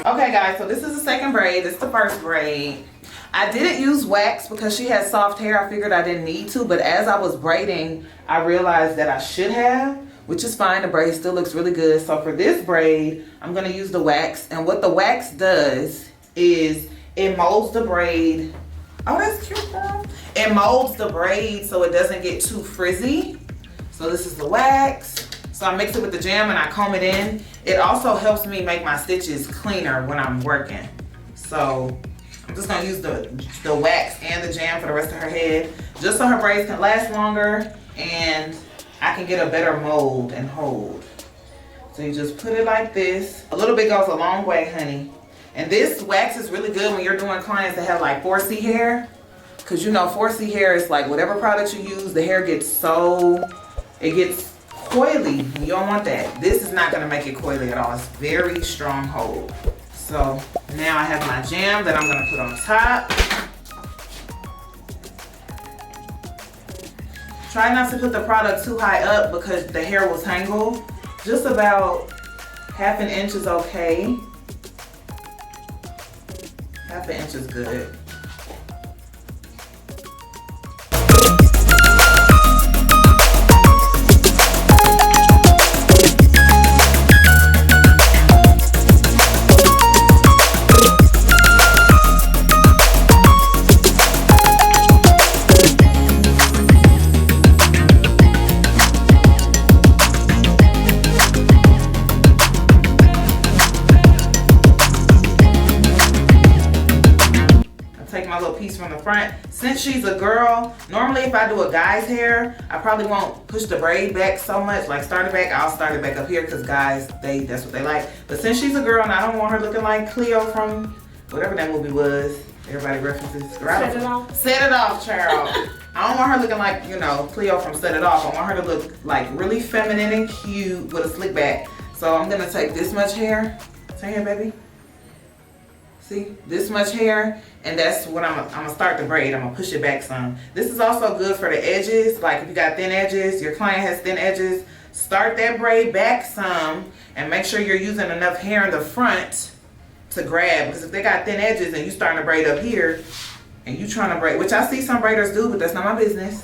Okay guys, so this is the second braid. This is the first braid. I didn't use wax because she has soft hair. I figured I didn't need to, but as I was braiding, I realized that I should have, which is fine. The braid still looks really good. So for this braid, I'm gonna use the wax. And what the wax does is it molds the braid. Oh, that's cute, girl. It molds the braid so it doesn't get too frizzy. So this is the wax. So I mix it with the jam and I comb it in. It also helps me make my stitches cleaner when I'm working. So I'm just gonna use the wax and the jam for the rest of her head, just so her braids can last longer and I can get a better mold and hold. So you just put it like this. A little bit goes a long way, honey. And this wax is really good when you're doing clients that have like 4C hair. Cause you know 4C hair is like whatever product you use, the hair gets it gets coily. You don't want that. This is not gonna make it coily at all. It's very strong hold. So now I have my jam that I'm gonna put on top. Try not to put the product too high up because the hair will tangle Just about 1/2 inch is okay. 1/2 inch is good. From the front. Since she's a girl, normally if I do a guy's hair, I probably won't push the braid back so much, like start it back. I'll start it back up here because guys, that's what they like. But since she's a girl and I don't want her looking like Cleo from whatever that movie was, everybody references. Set It Off. Set It Off, child. I don't want her looking like, you know, Cleo from Set It Off. I want her to look like really feminine and cute with a slick back. So I'm gonna take this much hair. Say here, baby. See, this much hair, and that's what I'm gonna start the braid. I'm gonna push it back some. This is also good for the edges. Like if you got thin edges, your client has thin edges, start that braid back some and make sure you're using enough hair in the front to grab. Because if they got thin edges and you starting to braid up here and you trying to braid, which I see some braiders do, but that's not my business.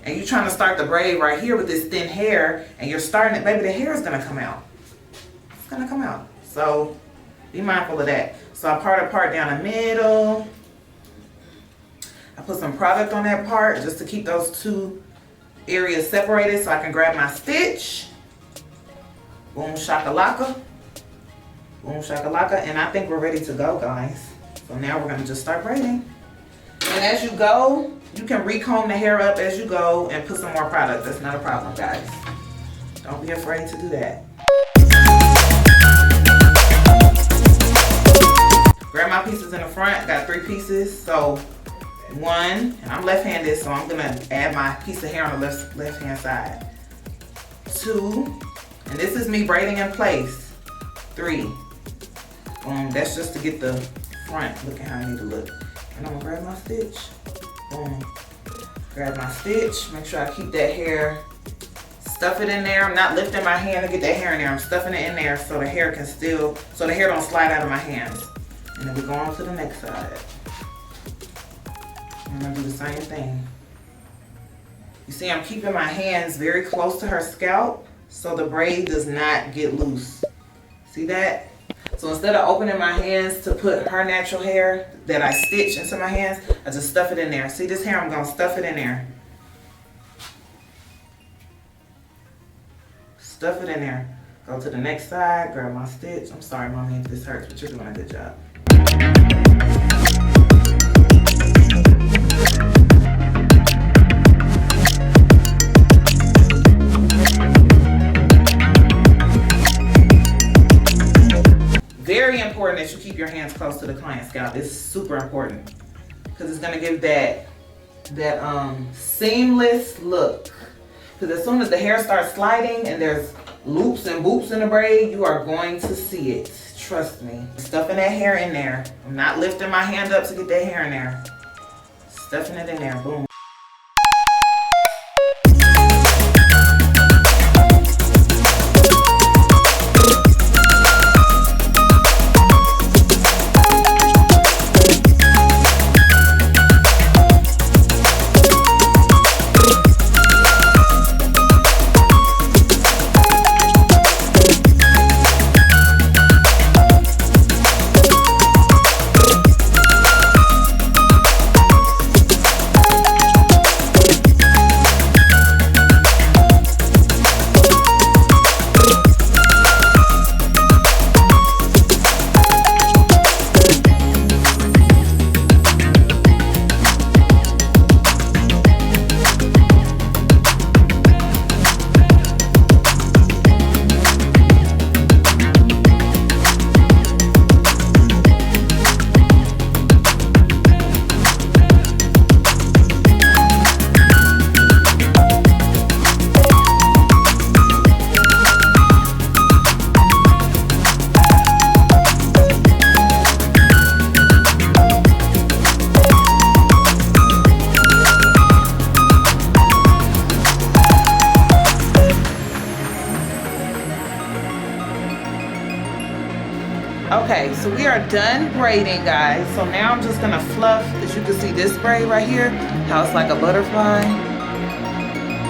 And you trying to start the braid right here with this thin hair and you're starting it, baby, the hair is gonna come out. It's gonna come out. So be mindful of that. So I part a part down the middle. I put some product on that part just to keep those two areas separated so I can grab my stitch. Boom shakalaka. Boom shakalaka. And I think we're ready to go, guys. So now we're gonna just start braiding. And as you go, you can recomb the hair up as you go and put some more product. That's not a problem, guys. Don't be afraid to do that. Grab my pieces in the front, got 3 pieces, so 1, and I'm left-handed, so I'm gonna add my piece of hair on the left-hand side. 2, and this is me braiding in place. 3, boom, that's just to get the front looking how I need to look. And I'm gonna grab my stitch, boom. Grab my stitch, make sure I keep that hair, stuff it in there. I'm not lifting my hand to get that hair in there, I'm stuffing it in there so the hair can still, so the hair don't slide out of my hands. And then we go on to the next side. I'm gonna do the same thing. You see, I'm keeping my hands very close to her scalp so the braid does not get loose. See that? So instead of opening my hands to put her natural hair that I stitch into my hands, I just stuff it in there. See this hair? I'm gonna stuff it in there. Stuff it in there. Go to the next side, grab my stitch. I'm sorry, mommy, if this hurts, but you're doing a good job. Very important that you keep your hands close to the client's scalp. It's super important because it's gonna give that seamless look. Because as soon as the hair starts sliding and there's loops and boops in the braid, you are going to see it. Trust me. Stuffing that hair in there. I'm not lifting my hand up to get that hair in there. Stuffing it in there. Boom. Okay, so we are done braiding, guys. So now I'm just gonna fluff. As you can see, this braid right here, how it's like a butterfly.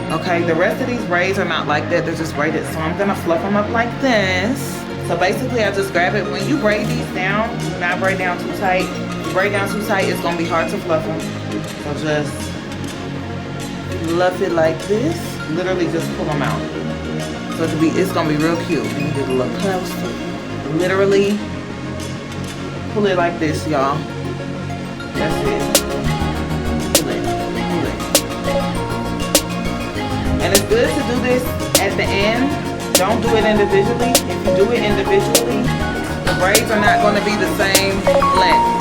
Okay, the rest of these braids are not like that. They're just braided. So I'm gonna fluff them up like this. So basically, I just grab it. When you braid these down, do not braid down too tight. If you braid down too tight, it's gonna be hard to fluff them. So just fluff it like this. Literally just pull them out. So it's gonna be real cute. Let me get a little closer. Literally pull it like this, y'all. That's it. Pull it. Pull it. And it's good to do this at the end. Don't do it individually. If you do it individually, the braids are not going to be the same length.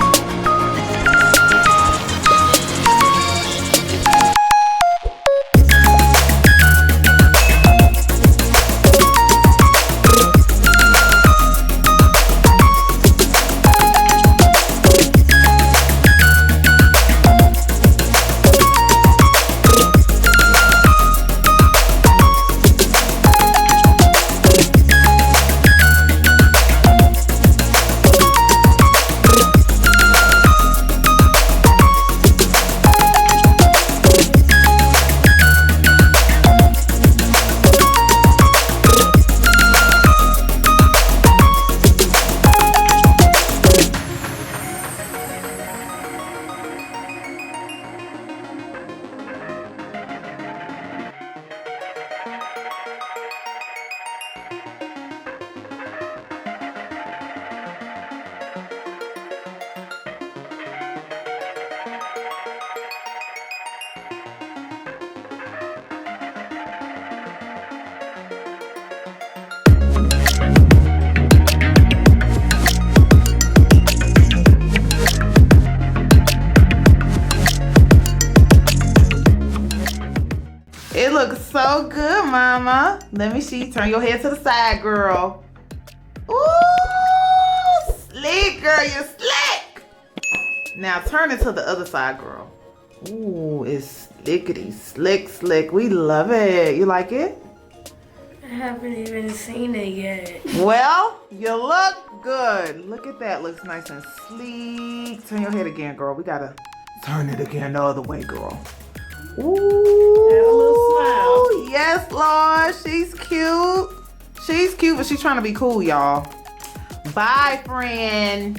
It looks so good, mama. Let me see. Turn your head to the side, girl. Ooh, slick, girl. You're slick. Now turn it to the other side, girl. Ooh, it's slickety, slick, slick. We love it. You like it? I haven't even seen it yet. Well, you look good. Look at that. Looks nice and sleek. Turn your head again, girl. We gotta turn it again the other way, girl. Ooh. Have a little smile. Yes, Lord. She's cute. She's cute, but she's trying to be cool, y'all. Bye, friend.